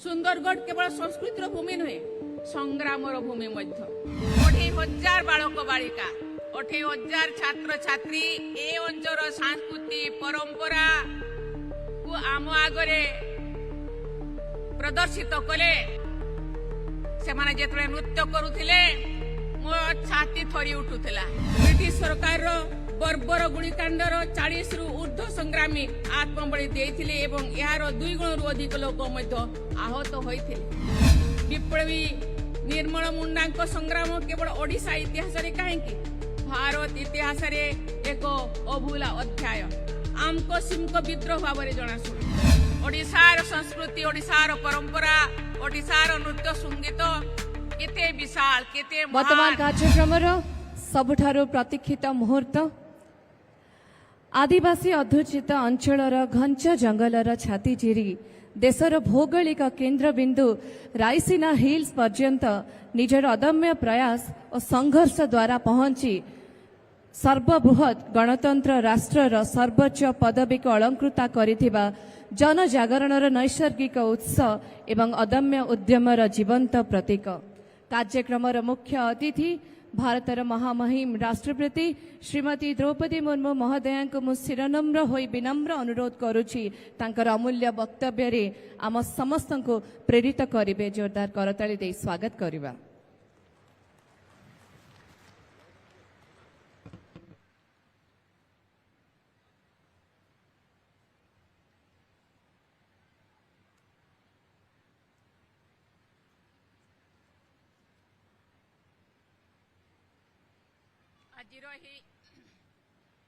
सुंदरगढ़ केवल संस्कृतिर भूमि नुहे संग्रामर भूमि मध्य 28,000 बालक बालिका 28,000 छात्र छात्री ए अंचल संस्कृति परंपरा को आम आगरे प्रदर्शित कले से माने जेतले नृत्य करुथिले मो छाती थरी उठुथिला। ब्रिटिश सरकार बर्बर गुड़िकांडर 40 रु ऊर्ध्व संग्रामी आत्मबलि देइथिले एवं यार 2 गुण रु अधिक लोक मध्य आहत होइथिले। विप्लवी निर्मल मुंडा संग्राम केवल ओडिशा इतिहास रे काहेकि भारत इतिहास रे एक अभूला अध्याय आमको सिमको विद्रोह भाव में जनाशुना। ओडिशार संस्कृति ओडिशार परंपरा ओडिशार नृत्य संगीत केते विशाल केते वर्तमान कार्यक्रमर सबुठारु प्रतीक्षित मुहूर्त आदिवासी अध्युषित अंचलर घंच जंगलर छाती चिरी देशर भौगोलिक केन्द्र बिंदु रायसीना हिल्स पर्यंत निजर अदम्य प्रयास और संघर्ष द्वारा पहुंची सर्वबृहत गणतंत्र राष्ट्रर सर्वोच्च पदवी को अलंकृता करिथिबा जनजागरणर नैसर्गिक उत्स एवं अदम्य उद्यमर जीवंत प्रतीक। कार्यक्रमर मुख्य अतिथि भारतर महामहिम राष्ट्रपति श्रीमती द्रौपदी मुर्मू महोदया को मु शिरनम्र होई विनम्र अनुरोध करुछि तांकर अमूल्य वक्तव्य रे आम समस्त को प्रेरित करिवे। जोरदार करताली दे स्वागत करिबा।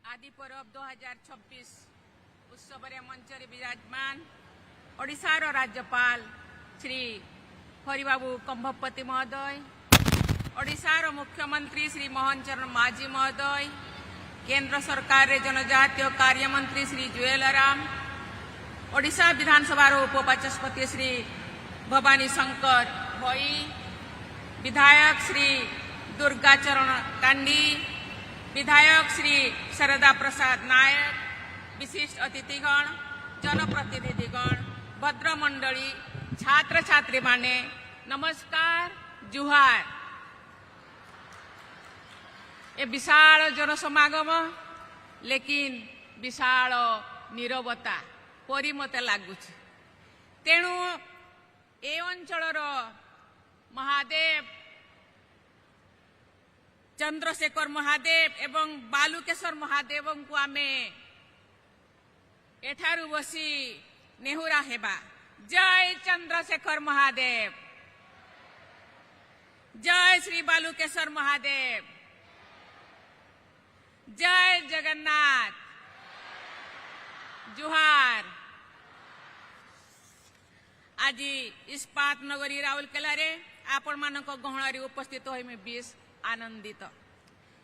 आदि पर्व 2026 उत्सव मंच विराजमान ओडिशार राज्यपाल श्री हरिबाबू कंभपति महोदय ओडिशार मुख्यमंत्री श्री मोहन चरण माझी महोदय केंद्र सरकार रे जनजातीय कार्य मंत्री श्री जुएल राम ओडिशा विधानसभा उपबाचस्पति श्री भवानी शंकर भई विधायक श्री दुर्गाचरण कांडी विधायक श्री शारदा प्रसाद नायक विशिष्ट अतिथिगण जनप्रतिनिधिगण भद्रमंडली छात्र छात्री माने नमस्कार जुहार। ए विशाल जनसमागम लेकिन विशाल नीरवता परी मते लागुछि। तेणु ए अंचलर महादेव चंद्रशेखर महादेव एवं बालुकेश्वर महादेव को आमे एठारु बसी नेहुरा हेबा। जय चंद्रशेखर महादेव जय श्री बालुकेश्वर महादेव जय जगन्नाथ जुहार। आज इस्पात नगरी राउरकेला रे आपण मानक गहण रे उपस्थित होई में बेस आनंदित।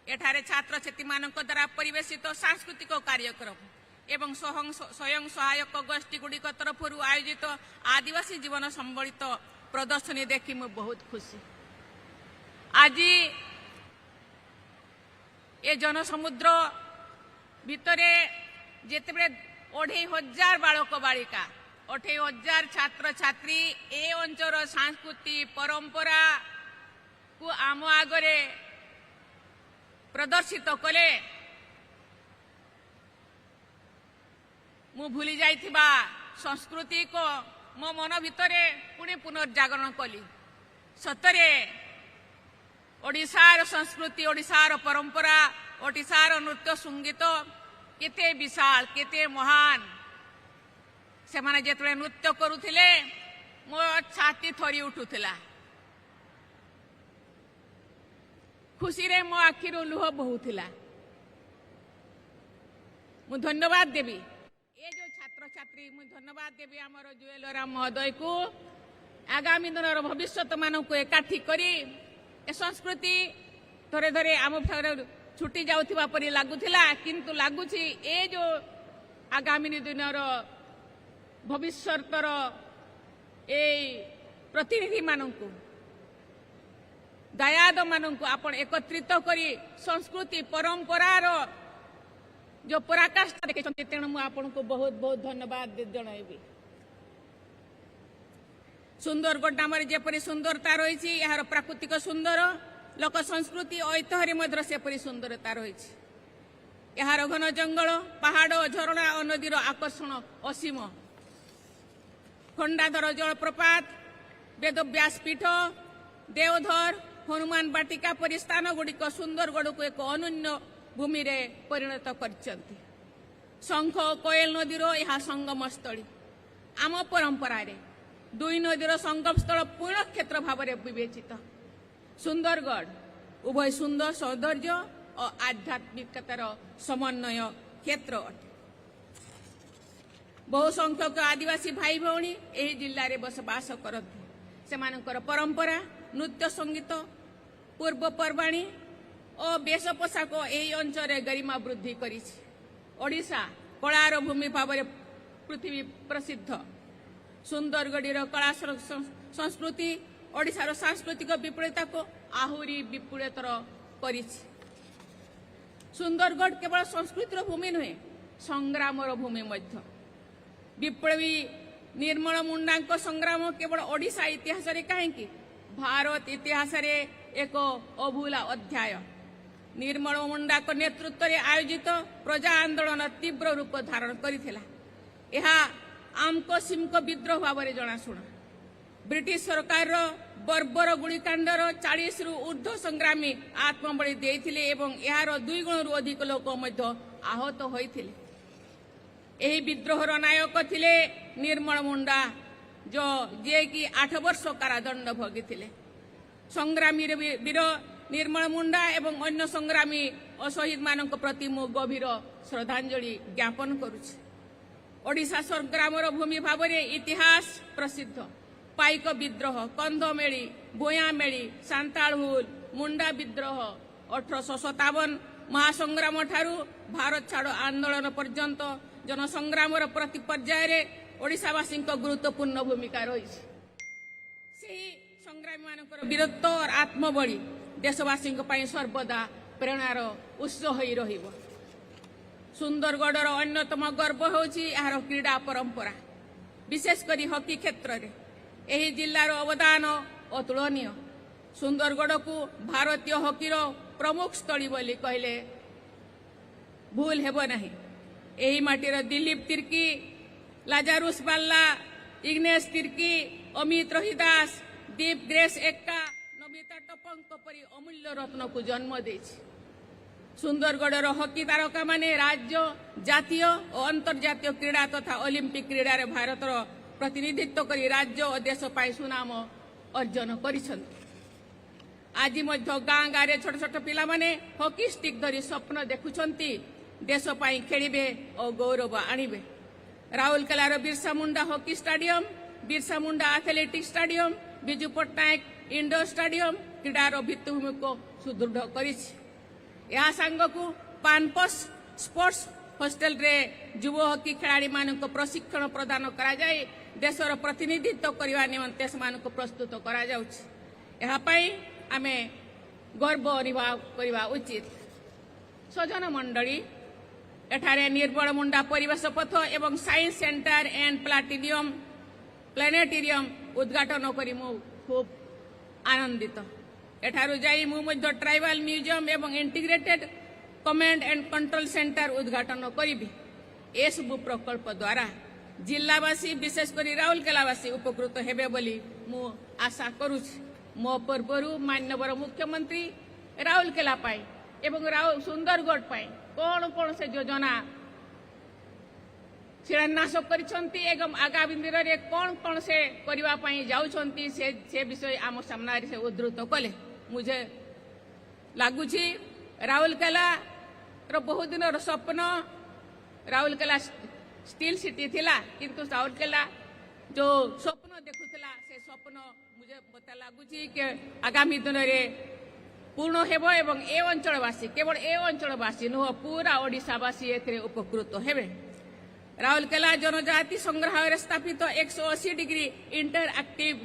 एठारे छात्र छात्री मानक द्वारा परिवेशित सांस्कृतिक कार्यक्रम एवं स्वयं सहायक गोष्ठी गुड़िक तरफ आयोजित आदिवासी जीवन संबलित प्रदर्शनी देखी मैं बहुत खुशी। आज ये जनसमुद्र भितरे जेतेबेले 28,000 बालक बालिका 28,000 छात्र छात्री ए अंचल संस्कृति परंपरा को आम आगरे प्रदर्शित कले मु भूली जाइथिबा संस्कृति को मो मन भितरे पुणी पुनर्जागरण कली। सतरे ओडिशार संस्कृति ओडिशार परंपरा ओडिशार नृत्य संगीत केते विशाल केते महान से माने जेतले नृत्य करुथिले मो छाती थरी उठुथिला। खुशी रे मो आखिरो लुह बहुथिला। मु धन्यवाद देवी ए जो छात्र छात्री मु धन्यवाद देवी हमर जुएल राम महोदय को आगामी दिनर भविष्यत मान को एकाठी करी ए संस्कृति धरे धरे आम छुटी जाउथिबा परि लागुथिला किंतु लागुछि ए जो आगामी दिनर भविष्यतर ए प्रतिनिधि माननकु दायाद माननकु आपण एकत्रित करी संस्कृति परंपरार जो पराकाष्ठा देखिछन्ति तेणु मु आपनको बहुत बहुत धन्यवाद जणाइबी। ସୁନ୍ଦରଗଡ଼ ନାମରେ ଯେପରି ସୁନ୍ଦରତା ରହିଛି, ଏହାର ପ୍ରାକୃତିକ ସୁନ୍ଦର, ଲୋକ ସଂସ୍କୃତି ଐତିହ୍ୟରେ ମଧ୍ୟ ସେପରି ସୁନ୍ଦରତା ରହିଛି। ଏହାର ଘନ ଜଙ୍ଗଲ, ପାହାଡ଼, ଝରଣା ଓ ନଦୀର ଆକର୍ଷଣ ଅସୀମ। ଖଣ୍ଡାଧର ଜଳପ୍ରପାତ, ବେଦବ୍ୟାସ ପୀଠ, ଦେଓଧର, ହନୁମାନ ବାଟିକା ପରି ସ୍ଥାନଗୁଡ଼ିକ ସୁନ୍ଦରଗଡ଼କୁ ଏକ ଅନନ୍ୟ ଭୂମିରେ ପରିଣତ କରିଛନ୍ତି। ଶଙ୍ଖ ଓ କୋଏଲ ନଦୀର ଏହା ସଙ୍ଗମସ୍ଥଳୀ। ଆମ ପରମ୍ପରାରେ ଦୁଇ ନଦୀର ସଙ୍ଗମସ୍ଥଳ ପୁଣ୍ୟକ୍ଷେତ୍ର ଭାବରେ ବିବେଚିତ। ସୁନ୍ଦରଗଡ଼ ଉଭୟ ସୁନ୍ଦର ସୌନ୍ଦର୍ଯ୍ୟ ଓ ଆଧ୍ୟାତ୍ମିକତାର ସମନ୍ୱୟ କ୍ଷେତ୍ର ଅଟେ। ବହୁ ସଂଖ୍ୟକ ଆଦିବାସୀ ଭାଇ ଭଉଣୀ ଏହି ଜିଲ୍ଲାରେ ବସବାସ କରନ୍ତି। ସେମାନଙ୍କର ପରମ୍ପରା, ନୃତ୍ୟ, ସଙ୍ଗୀତ, ପୂର୍ବପର୍ବାଣୀ ଓ ବେଶ ପୋଷାକ ଏହି ଅଞ୍ଚଳରେ ଗରିମା ବୃଦ୍ଧି କରିଛି। ଓଡ଼ିଶା କଳାର ଭୂମି ଭାବରେ ପୃଥିବୀ ପ୍ରସିଦ୍ଧ। ସୁନ୍ଦରଗଡ଼ର କଳା ସଂସ୍କୃତି ଓଡ଼ିଶାର ସାଂସ୍କୃତିକ ବିପୁଳତାକୁ ଆହୁରି ବିପୁଳତର କରିଛି। ସୁନ୍ଦରଗଡ଼ କେବଳ ସଂସ୍କୃତିର ଭୂମି ନୁହେଁ, ସଂଗ୍ରାମର ଭୂମି ମଧ୍ୟ। ବିପ୍ଳବୀ ନିର୍ମଳ ମୁଣ୍ଡାଙ୍କ ସଂଗ୍ରାମ କେବଳ ଓଡ଼ିଶା ଇତିହାସରେ କାହିଁକି, ଭାରତ ଇତିହାସରେ ଏକ ଅଭୁଲା ଅଧ୍ୟାୟ। ନିର୍ମଳ ମୁଣ୍ଡାଙ୍କ ନେତୃତ୍ୱରେ ଆୟୋଜିତ ପ୍ରଜା ଆନ୍ଦୋଳନ ତୀବ୍ର ରୂପ ଧାରଣ କରିଥିଲା। ଏହା ଆମକ ସିମକ ବିଦ୍ରୋହ ଭାବରେ ଜଣାଶୁଣା। ବ୍ରିଟିଶ ସରକାରର ବର୍ବର ଗୁଳିକାଣ୍ଡର 40ରୁ ଉର୍ଦ୍ଧ୍ୱ ସଂଗ୍ରାମୀ ଆତ୍ମବଳି ଦେଇଥିଲେ ଏବଂ ଏହାର 2 ଗୁଣରୁ ଅଧିକ ଲୋକ ମଧ୍ୟ ଆହତ ହୋଇଥିଲେ। ଏହି ବିଦ୍ରୋହର ନାୟକ ଥିଲେ ନିର୍ମଳ ମୁଣ୍ଡା, ଯିଏକି 8 ବର୍ଷ କାରାଦଣ୍ଡ ଭୋଗିଥିଲେ। ସଂଗ୍ରାମୀ ବୀର ନିର୍ମଳ ମୁଣ୍ଡା ଏବଂ ଅନ୍ୟ ସଂଗ୍ରାମୀ ଓ ଶହୀଦମାନଙ୍କ ପ୍ରତି ମୁଁ ଗଭୀର ଶ୍ରଦ୍ଧାଞ୍ଜଳି ଜ୍ଞାପନ କରୁଛି। ଓଡ଼ିଶା ସଂଗ୍ରାମର ଭୂମି ଭାବରେ ଇତିହାସ ପ୍ରସିଦ୍ଧ। ପାଇକ ବିଦ୍ରୋହ, କନ୍ଧମେଳି, ଭୂୟାଁମେଳି, ସାନ୍ତାଳ ହୁଲ, ମୁଣ୍ଡା ବିଦ୍ରୋହ, 1857 ମହାସଂଗ୍ରାମ ଠାରୁ ଭାରତ ଛାଡ଼ ଆନ୍ଦୋଳନ ପର୍ଯ୍ୟନ୍ତ ଜନସଂଗ୍ରାମର ପ୍ରତି ପର୍ଯ୍ୟାୟରେ ଓଡ଼ିଶାବାସୀଙ୍କ ଗୁରୁତ୍ୱପୂର୍ଣ୍ଣ ଭୂମିକା ରହିଛି। ସେହି ସଂଗ୍ରାମୀମାନଙ୍କର ବୀରତ୍ୱ ଓ ଆତ୍ମବଳି ଦେଶବାସୀଙ୍କ ପାଇଁ ସର୍ବଦା ପ୍ରେରଣାର ଉତ୍ସ ହୋଇ ରହିବ। ସୁନ୍ଦରଗଡ଼ର ଅନ୍ୟତମ ଗର୍ବ ହେଉଛି ଏହାର କ୍ରୀଡ଼ା ପରମ୍ପରା, ବିଶେଷ କରି ହକି କ୍ଷେତ୍ରରେ। ଏହି ଜିଲ୍ଲାର ଅବଦାନ ଅତୁଳନୀୟ। ସୁନ୍ଦରଗଡ଼କୁ ଭାରତୀୟ ହକିର ପ୍ରମୁଖ ସ୍ଥଳୀ ବୋଲି କହିଲେ ଭୁଲ ହେବ ନାହିଁ। ଏହି ମାଟିର ଦିଲ୍ଲୀପ ତିର୍କି, ଲାଜାରୁସ ବାର୍ଲା, ଇଗ୍ନେଶ ତିର୍କି, ଅମିତ ରୋହିଦାସ, ଦୀପ ଗ୍ରେସ ଏକ୍କା, ନମିତା ଟପଙ୍କ ପରି ଅମୂଲ୍ୟ ରତ୍ନକୁ ଜନ୍ମ ଦେଇଛି। ସୁନ୍ଦରଗଡ଼ର ହକି ତାରକାମାନେ ରାଜ୍ୟ, ଜାତୀୟ ଓ ଅନ୍ତର୍ଜାତୀୟ କ୍ରୀଡ଼ା ତଥା ଅଲିମ୍ପିକ କ୍ରୀଡ଼ାରେ ଭାରତର ପ୍ରତିନିଧିତ୍ୱ କରି ରାଜ୍ୟ ଓ ଦେଶ ପାଇଁ ସୁନାମ ଅର୍ଜନ କରିଛନ୍ତି। ଆଜି ମଧ୍ୟ ଗାଁ ଗାଁରେ ଛୋଟ ଛୋଟ ପିଲାମାନେ ହକି ଷ୍ଟିକ୍ ଧରି ସ୍ୱପ୍ନ ଦେଖୁଛନ୍ତି ଦେଶ ପାଇଁ ଖେଳିବେ ଓ ଗୌରବ ଆଣିବେ। ରାଉରକେଲାର Birsa Munda hockey stadium, Birsa Munda athletic stadium, Biju Patnaik indoor stadium କ୍ରୀଡ଼ାର ଭିତ୍ତିଭୂମିକୁ ସୁଦୃଢ଼ କରିଛି। ଏହା ସାଙ୍ଗକୁ ପାନପସ୍ ସ୍ପୋର୍ଟସ ହଷ୍ଟେଲରେ ଯୁବ ହକି ଖେଳାଳିମାନଙ୍କୁ ପ୍ରଶିକ୍ଷଣ ପ୍ରଦାନ କରାଯାଇ ଦେଶର ପ୍ରତିନିଧିତ୍ୱ କରିବା ନିମନ୍ତେ ସେମାନଙ୍କୁ ପ୍ରସ୍ତୁତ କରାଯାଉଛି। ଏହାପାଇଁ ଆମେ ଗର୍ବ ଅନୁଭବ କରିବା ଉଚିତ। ସଜନ ମଣ୍ଡଳୀ, ଏଠାରେ ନିର୍ମଳ ମୁଣ୍ଡା ପରିବେଶ ପଥ ଏବଂ ସାଇନ୍ସ ସେଣ୍ଟର ଏଣ୍ଡ ପ୍ଲାନେଟୋରିୟମ ଉଦ୍ଘାଟନ କରି ମୁଁ ଖୁବ୍ ଆନନ୍ଦିତ। ଏଠାରୁ ଯାଇ ମୁଁ ମଧ୍ୟ ଟ୍ରାଇବାଲ ମ୍ୟୁଜିୟମ ଏବଂ integrated command and control centre ଉଦ୍ଘାଟନ କରିବି। ଏସବୁ ପ୍ରକଳ୍ପ ଦ୍ୱାରା ଜିଲ୍ଲାବାସୀ, ବିଶେଷ କରି ରାଉରକେଲାବାସୀ ଉପକୃତ ହେବେ ବୋଲି ମୁଁ ଆଶା କରୁଛି। ମୋ ପୂର୍ବରୁ ମାନ୍ୟବର ମୁଖ୍ୟମନ୍ତ୍ରୀ ରାଉରକେଲା ପାଇଁ ଏବଂ ସୁନ୍ଦରଗଡ଼ ପାଇଁ କ'ଣ କ'ଣ ସେ ଯୋଜନା ଶିଳାନ୍ୟାସ କରିଛନ୍ତି ଏବଂ ଆଗାମୀ ଦିନରେ କ'ଣ କ'ଣ ସେ କରିବା ପାଇଁ ଯାଉଛନ୍ତି ସେ ବିଷୟ ଆମ ସାମ୍ନାରେ ସେ ଉଦ୍ଧୃତ କଲେ। ମୁझे ଲାଗୁଛି ରାଉରକେଲାର ବହୁଦିନର ସ୍ୱପ୍ନ, ରାଉରକେଲା ଷ୍ଟିଲ୍ ସିଟି ଥିଲା, କିନ୍ତୁ ରାଉରକେଲା ଯେଉଁ ସ୍ୱପ୍ନ ଦେଖୁଥିଲା ସେ ସ୍ୱପ୍ନ ମୋତେ ଲାଗୁଛି କି ଆଗାମୀ ଦିନରେ ପୂର୍ଣ୍ଣ ହେବ ଏବଂ ଏ ଅଞ୍ଚଳବାସୀ, କେବଳ ଏ ଅଞ୍ଚଳବାସୀ ନୁହଁ ପୁରା ଓଡ଼ିଶାବାସୀ ଏଥିରେ ଉପକୃତ ହେବେ। ରାଉରକେଲା ଜନଜାତି ସଂଗ୍ରହାଳୟରେ ସ୍ଥାପିତ 180 ଡିଗ୍ରୀ ଇଣ୍ଟରଆକ୍ଟିଭ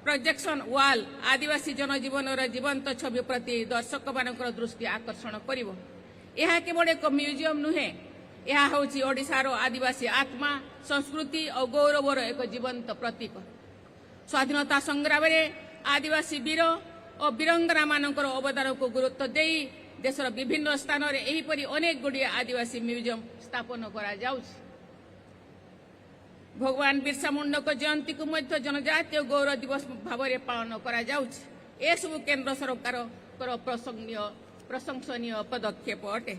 ପ୍ରୋଜେକ୍ସନ ୱାଲ୍ ଆଦିବାସୀ ଜନଜୀବନର ଜୀବନ୍ତ ଛବି ପ୍ରତି ଦର୍ଶକମାନଙ୍କର ଦୃଷ୍ଟି ଆକର୍ଷଣ କରିବ। ଏହା କେବଳ ଏକ ମ୍ୟୁଜିୟମ ନୁହେଁ, यह होची ओडिशार आदिवासी आत्मा संस्कृति और गौरवर एक जीवंत प्रतीक। स्वाधीनता संग्राम में आदिवासी वीर और वीरंगना मानकर अवदान को गुरुत्व दे देशर विभिन्न स्थान में एहीपरि अनेक गुड़िया आदिवासी म्यूजियम स्थापन करा जाउछि। भगवान बिरसा मुंडा को जयंती को मध्य जनजातीय गौरव दिवस भाव में पालन करा जाउछि। ए सब केंद्र सरकार प्रशंसनीय पदक्षेप अटे।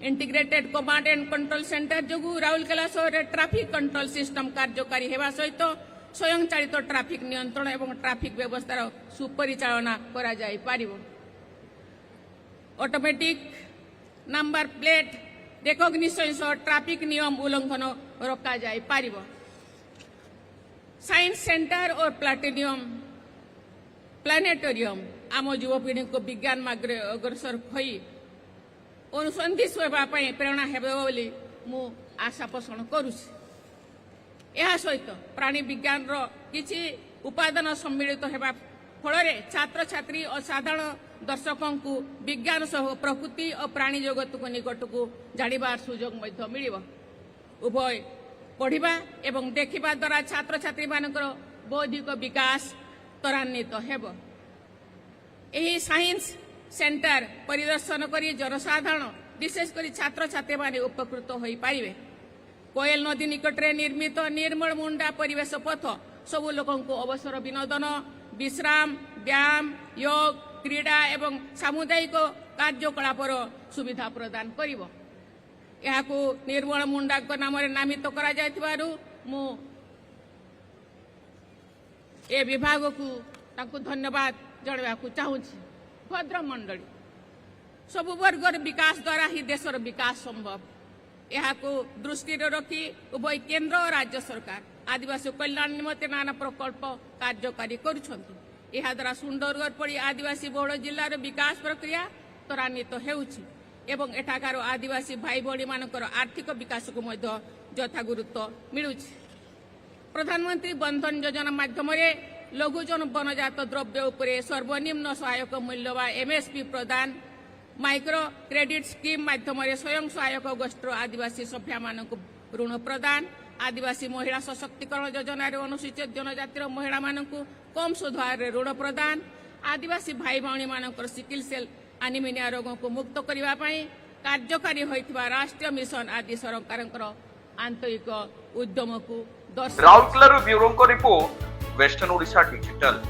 Integrated command and control centre जो राउरकेला सहर ट्राफिक कंट्रोल सिस्टम कार्यकारी हेबा सहित स्वयं चालित ट्राफिक नियंत्रण एवं ट्राफिक व्यवस्थार सुपरिचालना करा जाई पारिबो। ऑटोमेटिक नंबर प्लेट रिकॉग्निशन सह ट्राफिक नियम उल्लंघन रोका जाई पारिबो। साइंस सेंटर और प्लानेटोरियम आम युवपीढ़ी को विज्ञान मार्गे अग्रसर होई अनुसंधित होगापी प्रेरणा हेबो बोली मु आशा पोषण करुछि। यह सहित प्राणी विज्ञान किछि उपादान सम्मिलित हेबा फल छात्र छात्री और साधारण दर्शकों को विज्ञान सह प्रकृति और प्राणी जगत को निकट को जानिबार सुजोग मध्य मिलिबो। उभय पढ़िबा एवं देखिबा द्वारा छात्र छात्री मानकर बौद्धिक विकास त्वरान्वित हेबो। एही साइंस सेंटर परिदर्शन करी जनसाधारण विशेषकर छात्र छात्री माने उपकृत होई पारिबे। कोयल नदी निकटरे निर्मित निर्मल मुंडा परिवेश पथ सबु लोकों को अवसर विनोदन विश्राम व्यायाम योग क्रीड़ा एवं सामुदायिक कार्यकलापर सुविधा प्रदान करिबो। याकू निर्मल मुंडा नाम नामित करा जायतिबारु मु ए विभाग को ताकू धन्यवाद जणाइबाकू चाहूछि। भद्र मंडली सबु वर्गर विकास द्वारा ही देशर विकास संभव। यहाकू दृष्टि रखी उभय केंद्र और राज्य सरकार आदिवासी कल्याण निमंते नाना प्रकल्प कार्यकारी करुछंती। यह द्वारा सुंदरगढ़ पड़ी आदिवासी बहुल जिलार विकास प्रक्रिया त्वरान्वित हेउछि एवं एठाकार आदिवासी भाई भौणी मानकर आर्थिक विकास को मध्य यथा गुरुत्व मिलुछि। प्रधानमंत्री बंधन योजना माध्यम लघु जन वनजात द्रव्य उपरे सर्वनिम्न सहायक मूल्य वा एमएसपी प्रदान माइक्रो क्रेडिट स्कीम माध्यम स्वयं सहायक गोष्ठी आदिवासी सभ्या मानक ऋण प्रदान आदिवासी महिला सशक्तिकरण योजना अनुसूचित जनजातिर महिला मानक कम सुध हार ऋण प्रदान आदिवासी भाई भौणी मानकर सिकिल सेल एनीमिया रोग को मुक्त करने कार्यकारी होइथिबा राष्ट्रीय मिशन आदि सरकार आंतरिक उद्यम को Rourkela bureau report western Odisha digital.